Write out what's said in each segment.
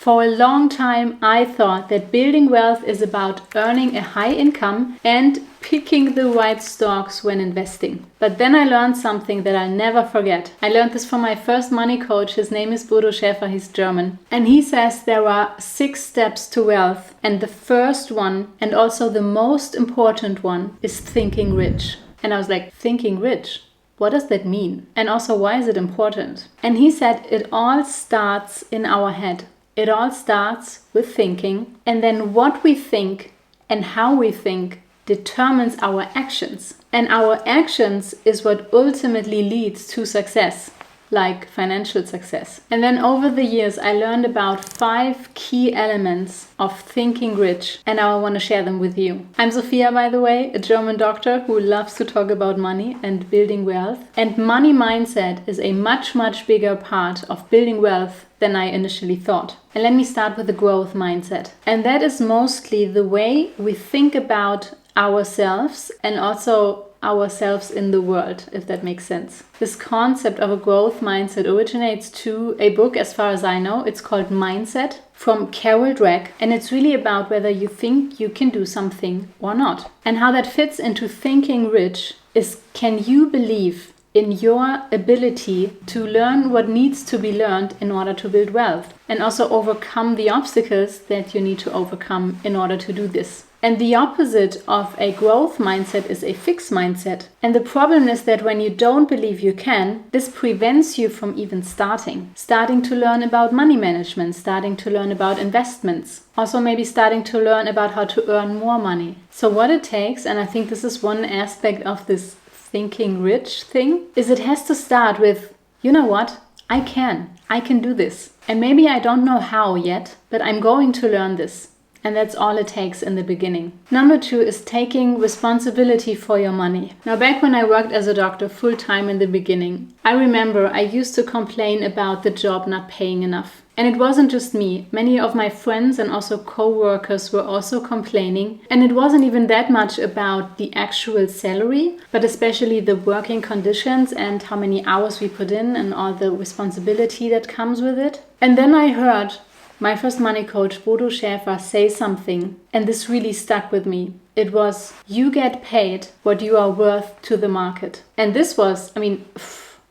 For a long time, I thought that building wealth is about earning a high income and picking the right stocks when investing. But then I learned something that I'll never forget. I learned this from my first money coach. His name is Bodo Schäfer. He's German. And he says there are 6 steps to wealth. And the first one, and also the most important one, is thinking rich. And I was like, thinking rich? What does that mean? And also, why is it important? And he said it all starts in our head. It all starts with thinking, and then what we think and how we think determines our actions. And our actions is what ultimately leads to success, like financial success. And then over the years, I learned about 5 key elements of thinking rich, and now I want to share them with you. I'm Sophia, by the way, a German doctor who loves to talk about money and building wealth. And money mindset is a much, much bigger part of building wealth than I initially thought. And let me start with the growth mindset. And that is mostly the way we think about ourselves and also ourselves in the world, if that makes sense. This concept of a growth mindset originates to a book, as far as I know. It's called Mindset from Carol Dweck, and it's really about whether you think you can do something or not. And how that fits into thinking rich is, can you believe in your ability to learn what needs to be learned in order to build wealth, and also overcome the obstacles that you need to overcome in order to do this. And the opposite of a growth mindset is a fixed mindset. And the problem is that when you don't believe you can, this prevents you from even starting to learn about money management, starting to learn about investments, also maybe starting to learn about how to earn more money. So what it takes, and I think this is one aspect of this thinking rich thing, is it has to start with, you know what, I can do this. And maybe I don't know how yet, but I'm going to learn this. And that's all it takes in the beginning. Number 2 is taking responsibility for your money. Now, back when I worked as a doctor full-time in the beginning, I remember I used to complain about the job not paying enough. And it wasn't just me. Many of my friends and also co-workers were also complaining. And it wasn't even that much about the actual salary, but especially the working conditions and how many hours we put in and all the responsibility that comes with it. And then I heard my first money coach, Bodo Schäfer, say something, and this really stuck with me. It was, you get paid what you are worth to the market. And this was,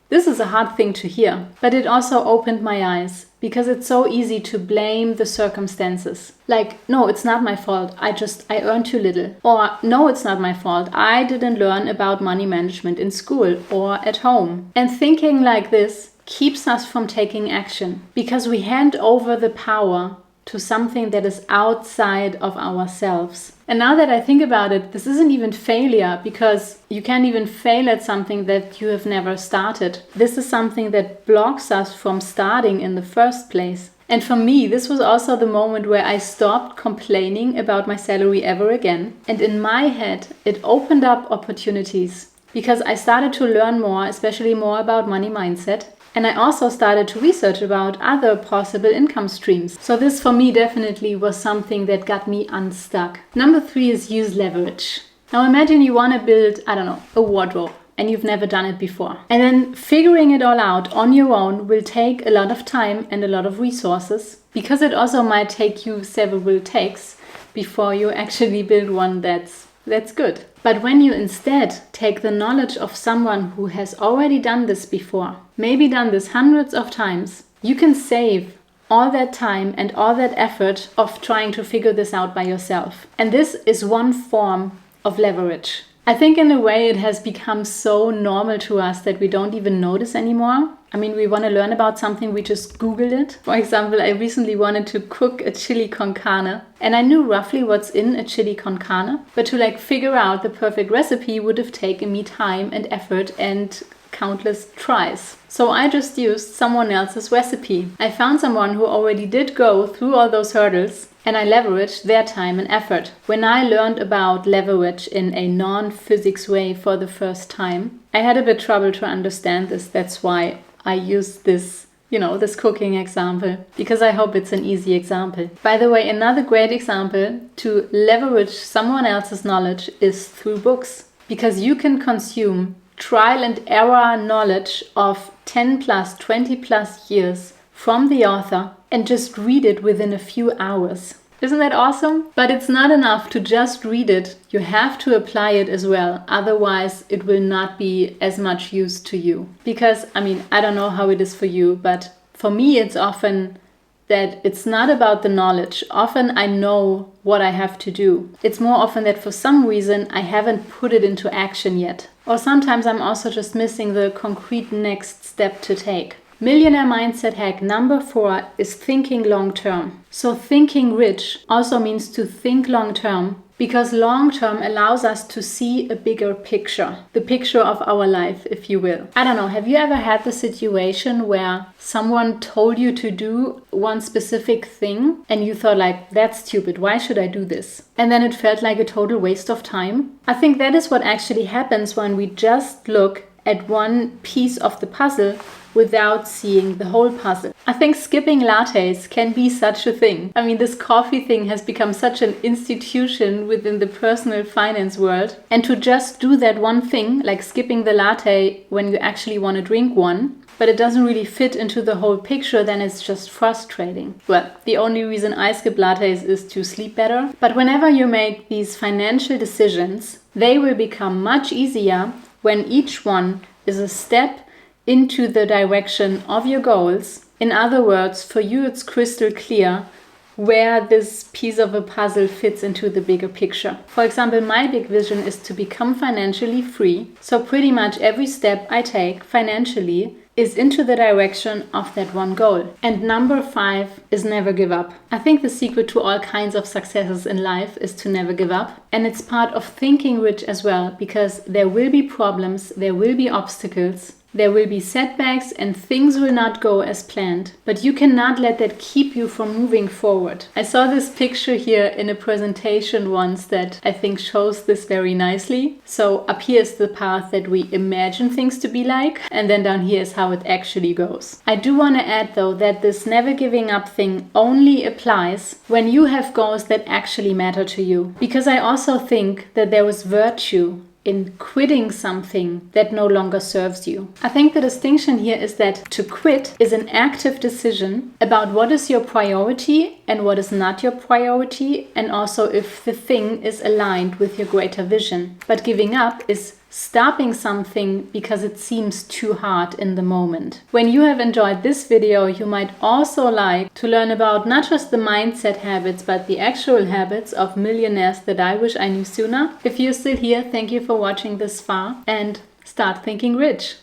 this is a hard thing to hear, but it also opened my eyes, because it's so easy to blame the circumstances. Like, no, it's not my fault. I earned too little. Or, no, it's not my fault. I didn't learn about money management in school or at home. And thinking like this keeps us from taking action, because we hand over the power to something that is outside of ourselves. And now that I think about it, this isn't even failure, because you can't even fail at something that you have never started. This is something that blocks us from starting in the first place. And for me, this was also the moment where I stopped complaining about my salary ever again. And in my head, it opened up opportunities, because I started to learn more, especially more about money mindset. And I also started to research about other possible income streams. So this for me definitely was something that got me unstuck. Number 3 is use leverage. Now imagine you want to build, a wardrobe, and you've never done it before. And then figuring it all out on your own will take a lot of time and a lot of resources, because it also might take you several takes before you actually build one that's good. But when you instead take the knowledge of someone who has already done this before, maybe done this hundreds of times, you can save all that time and all that effort of trying to figure this out by yourself. And this is one form of leverage. I think in a way it has become so normal to us that we don't even notice anymore. We want to learn about something, we just Google it. For example, I recently wanted to cook a chili con carne, and I knew roughly what's in a chili con carne, but to figure out the perfect recipe would have taken me time and effort and countless tries. So I just used someone else's recipe. I found someone who already did go through all those hurdles, and I leveraged their time and effort. When I learned about leverage in a non-physics way for the first time, I had a bit trouble to understand this. That's why I used this, this cooking example, because I hope it's an easy example. By the way, another great example to leverage someone else's knowledge is through books, because you can consume trial and error knowledge of 10 plus, 20 plus years from the author and just read it within a few hours. Isn't that awesome? But it's not enough to just read it. You have to apply it as well. Otherwise, it will not be as much use to you. Because, I don't know how it is for you, but for me, it's often that it's not about the knowledge. Often I know what I have to do. It's more often that for some reason I haven't put it into action yet. Or sometimes I'm also just missing the concrete next step to take. Millionaire mindset hack number 4 is thinking long term. So thinking rich also means to think long term, because long term allows us to see a bigger picture, the picture of our life, if you will. I don't know, have you ever had the situation where someone told you to do one specific thing and you thought like, that's stupid, why should I do this? And then it felt like a total waste of time? I think that is what actually happens when we just look at one piece of the puzzle without seeing the whole puzzle. I think skipping lattes can be such a thing. This coffee thing has become such an institution within the personal finance world. And to just do that one thing, like skipping the latte when you actually want to drink one, but it doesn't really fit into the whole picture, then it's just frustrating. Well, the only reason I skip lattes is to sleep better. But whenever you make these financial decisions, they will become much easier when each one is a step into the direction of your goals. In other words, for you it's crystal clear where this piece of a puzzle fits into the bigger picture. For example, my big vision is to become financially free. So pretty much every step I take financially is into the direction of that one goal. And number 5 is never give up. I think the secret to all kinds of successes in life is to never give up. And it's part of thinking rich as well, because there will be problems, there will be obstacles, there will be setbacks, and things will not go as planned. But you cannot let that keep you from moving forward. I saw this picture here in a presentation once that I think shows this very nicely. So up here is the path that we imagine things to be like, and then down here is how it actually goes. I do want to add though that this never giving up thing only applies when you have goals that actually matter to you. Because I also think that there is virtue in quitting something that no longer serves you. I think the distinction here is that to quit is an active decision about what is your priority and what is not your priority, and also if the thing is aligned with your greater vision. But giving up is stopping something because it seems too hard in the moment. When you have enjoyed this video, you might also like to learn about not just the mindset habits, but the actual habits of millionaires that I wish I knew sooner. If you're still here, thank you for watching this far, and start thinking rich.